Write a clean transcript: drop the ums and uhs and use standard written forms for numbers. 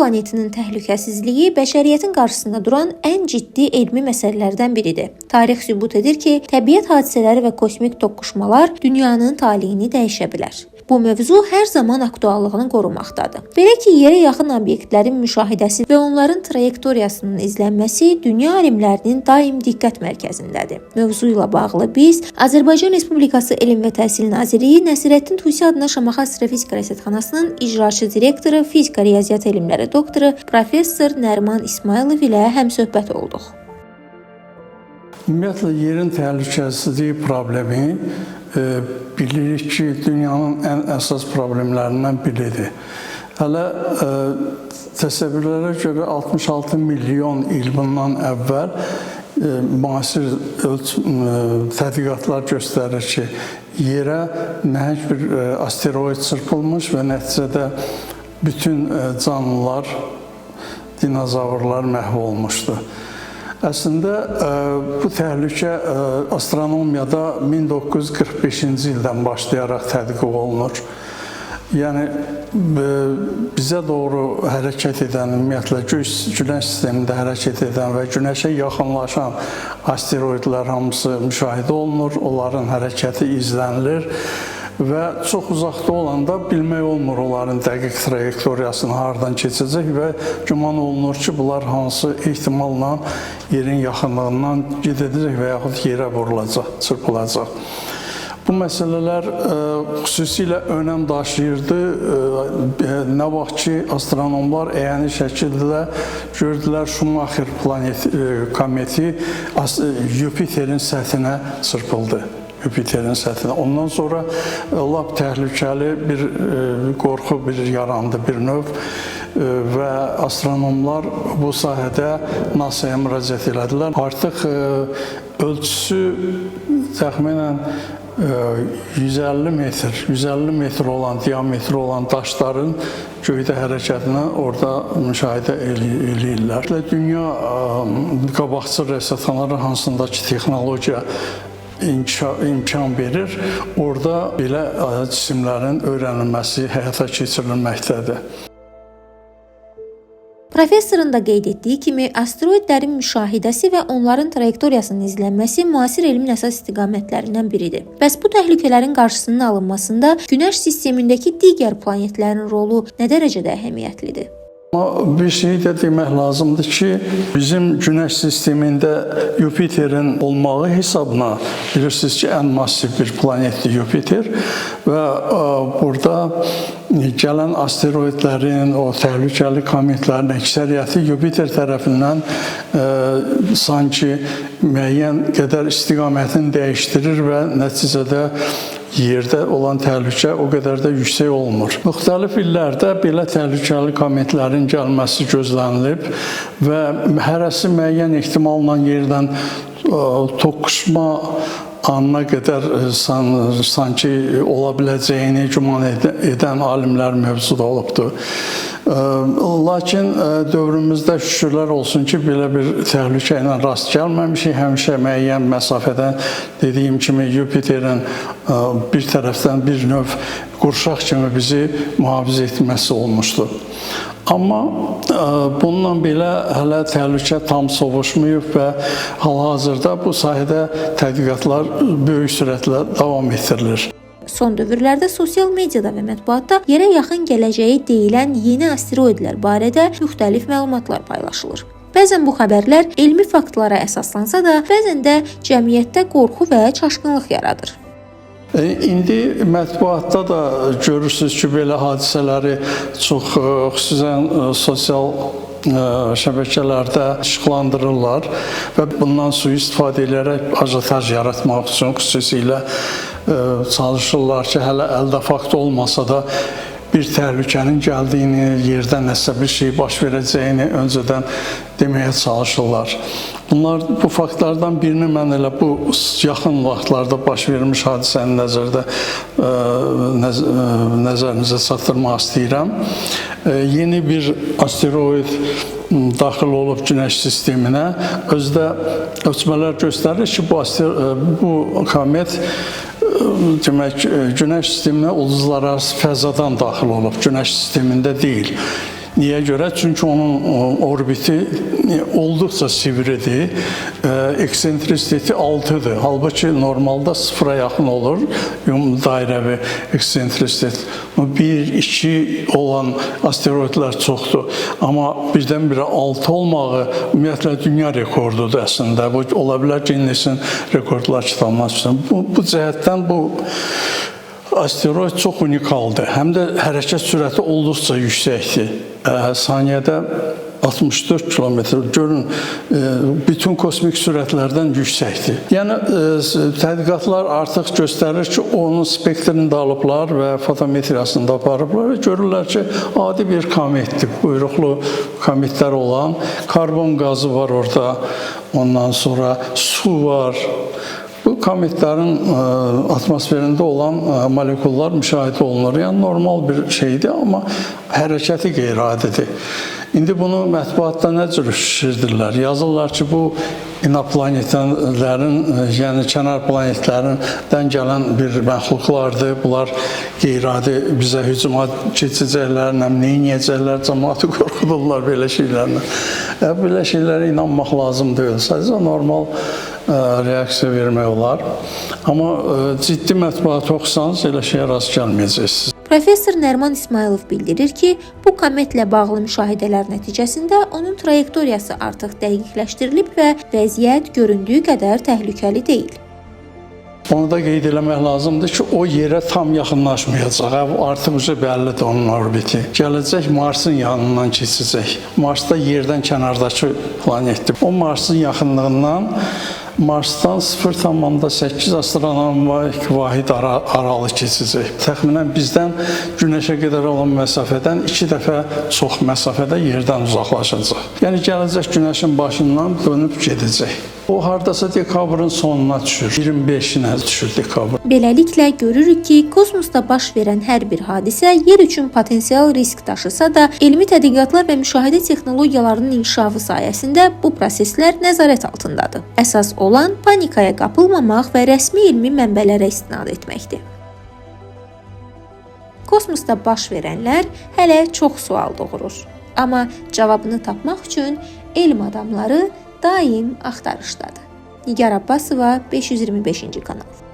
planetinin təhlükəsizliyi bəşəriyyətin qarşısında duran ən ciddi elmi məsələlərdən biridir. Tarix sübut edir ki, təbiət hadisələri və kosmik toqquşmalar dünyanın taleyini dəyişə bilər. Bu mövzu hər zaman aktuallığını qorumaqdadır. Belə ki, yerə yaxın obyektlərin müşahidəsi və onların trayektoriyasının izlənməsi dünya alimlərinin daim diqqət mərkəzindədir. Mövzu ilə bağlı biz Azərbaycan Respublikası Elm və Təhsil Nazirliyi Nəsirəddin Tusi adına Şamaxı Astrofizika Rəsədxanasının icraçı direktoru, fizika riyaziyyat elmləri doktoru professor Nəriman İsmayılov ilə həmsöhbət olduq. Ümumiyyətlə, yerin təhlükəsizliyi problemi bilirik ki, dünyanın ən əsas problemlərindən biridir. Hələ təsəvvürlərə görə 66 milyon il bundan əvvəl müasir tədqiqatlar göstərir ki, yerə nəhəng bir asteroid çırpılmış və nəticədə bütün canlılar, dinozavrlar məhv olmuşdur. Əslində, bu təhlükə astronomiyada 1945-ci ildən başlayaraq tədqiq olunur. Yəni, bizə doğru hərəkət edən, ümumiyyətlə, Günəş sistemində hərəkət edən və Günəşə yaxınlaşan asteroidlər hamısı müşahidə olunur, onların hərəkəti izlənilir və çox uzaqda olanda bilmək olmur onların dəqiq trayektoriyasını haradan keçəcək və güman olunur ki, bunlar hansı ehtimalla yerin yaxınlığından gedəcək və yaxud yerə vurulacaq, çırpılacaq. Bu məsələlər xüsusilə önəm daşıyırdı. Nə vaxt ki, astronomlar əyani şəkildə gördülər Şumaxer kometi Yupiterin səthinə çırpıldı. Yupiterin səthinə. Ondan sonra lap təhlükəli bir qorxu yarandı bir növ və astronomlar bu sahədə NASA-ya müraciət elədilər. Artıq ölçüsü təxminən 150 metr olan, diametri olan daşların göydə hərəkətini orada müşahidə eləyirlər. Dünya qabaqcıl rəsədxanaları hansındakı texnologiya imkan verir, orada belə cisimlərin öyrənilməsi həyata keçirilməkdədir. Professorun da qeyd etdiyi kimi, asteroidlərin müşahidəsi və onların trayektoriyasının izlənməsi müasir elmin əsas istiqamətlərindən biridir. Bəs bu təhlükələrin qarşısının alınmasında Günəş sistemindəki digər planetlərin rolu nə dərəcədə əhəmiyyətlidir? Bir şey də demək lazımdır ki, bizim Günəş sistemində Yupiterin olmağı hesabına bilirsiniz ki, ən massiv bir planetdir Yupiter və burada gələn asteroidlərin, o təhlükəli kometlərin əksəriyyəti Yupiter tərəfindən sanki müəyyən qədər istiqamətini dəyişdirir və nəticədə yerdə olan təhlükə o qədər də yüksək olmur. Müxtəlif illərdə belə təhlükəli kometlərin gəlməsi gözlənilib və hərəsi müəyyən ehtimalla yerdən toqquşma anına qədər sanki ola biləcəyini güman edən alimlər mövcud olubdur. Lakin dövrümüzdə şükürlər olsun ki, belə bir təhlükə ilə rast gəlməmişik. Həmişə müəyyən məsafədən dediyim kimi Yupiterin bir tərəfdən bir növ qurşaq kimi bizi mühafizə etməsi olmuşdur. Amma bununla belə hələ təhlükə tam sovuşmayıb və hal-hazırda bu sahədə tədqiqatlar böyük sürətlə davam etdirilir. Son dövrlərdə sosial mediada və mətbuatda yerə yaxın gələcəyi deyilən yeni asteroidlər barədə müxtəlif məlumatlar paylaşılır. Bəzən bu xəbərlər elmi faktlara əsaslansa da, bəzən də cəmiyyətdə qorxu və çaşqınlıq yaradır. İndi mətbuatda da görürsünüz ki, belə hadisələri çox xüsusən sosial şəbəkələrdə işıqlandırırlar və bundan sui-istifadə edərək ajotaj yaratmaq üçün xüsusilə çalışırlar ki, hələ əldə fakt olmasa da bir təhlükənin gəldiyini, yerdə nəsə bir şey baş verəcəyini öncədən deməyə çalışırlar. Bu faktlardan birini mən elə bu yaxın vaxtlarda baş vermiş hadisəni nəzərinizə çatdırmaq istəyirəm. Yeni bir asteroid daxil olub Günəş sisteminə. Özdə ölçmələr göstərir ki, bu komet Günəş sisteminə ulduzlararası fəzadan daxil olub, Günəş sistemində deyil. Niyə görə? Çünki onun orbiti olduqca sivridir. Eksentrisiteti 6-dır. Halbuki normalda 0-a yaxın olur. Dairəvi eksentrisitet. 1-2 olan asteroidlər çoxdur. Amma birdən-birə 6 olmağı ümumiyyətlə dünya rekordudur əslində. Bu ola bilər Ginnesin rekordlar kitabına çıxsın. Bu cəhətdən bu asteroid çox unikaldır. Həm də hərəkət sürəti olduqca yüksəkdir. Saniyədə 64 kilometr. Görün, bütün kosmik sürətlərdən yüksəkdir. Yəni, tədqiqatlar artıq göstərir ki, onun spektrini də alıblar və fotometriyasını da aparıblar və görürlər ki, adi bir kometdir. Quyruqlu kometlər olan, karbon qazı var orada, ondan sonra su var. Bu kometlərin atmosferində olan molekullar müşahidə olunur. Yəni, normal bir şeydir, amma hərəkəti qeyri-adidir. İndi bunu mətbuatda nə cür şişirdirlər? Yazırlar ki, bu inaplanetlərin, yəni kənar planetlərindən gələn bir məxluqlardır. Bunlar qeyri-adi bizə hücuma keçəcəklər, neyniyəcəklər, cəmaatı qorxudurlar belə şeylərlə. Belə şeylərə inanmaq lazım deyil. Sadəcə normal reaksiya vermək olar. Amma ciddi mətbuatı oxusanız elə şeyə rast gəlməyəcəksiniz. Professor Nəriman İsmailov bildirir ki, bu kometlə bağlı müşahidələr nəticəsində onun trayektoriyası artıq dəqiqləşdirilib və vəziyyət göründüyü qədər təhlükəli deyil. Onu da qeyd eləmək lazımdır ki, o yerə tam yaxınlaşmayacaq. Artıq bəllidir onun orbiti. Gələcək Marsın yanından keçəcək. Mars da yerdən kənardakı planetdir. O Marsın yaxınlığından Marsdan 0,8 astronomik vahid aralı keçəcək. Təxminən bizdən Günəşə qədər olan məsafədən 2 dəfə çox məsafədə yerdən uzaqlaşacaq. Yəni gələcək Günəşin başından dönüb gedəcək. O hardasa dekabrın sonuna düşür, 25-inə düşür dekabr. Beləliklə görürük ki, kosmosda baş verən hər bir hadisə yer üçün potensial risk daşısa da, elmi tədqiqatlar və müşahidə texnologiyalarının inkişafı sayəsində bu proseslər nəzarət altındadır. Əsas olan panikaya qapılmamaq və rəsmi elmi mənbələrə istinad etməkdir. Kosmosda baş verənlər hələ çox sual doğurur. Amma cavabını tapmaq üçün elm adamları daim axtarışdadır. Nigar Abbasova, 525-ci kanal.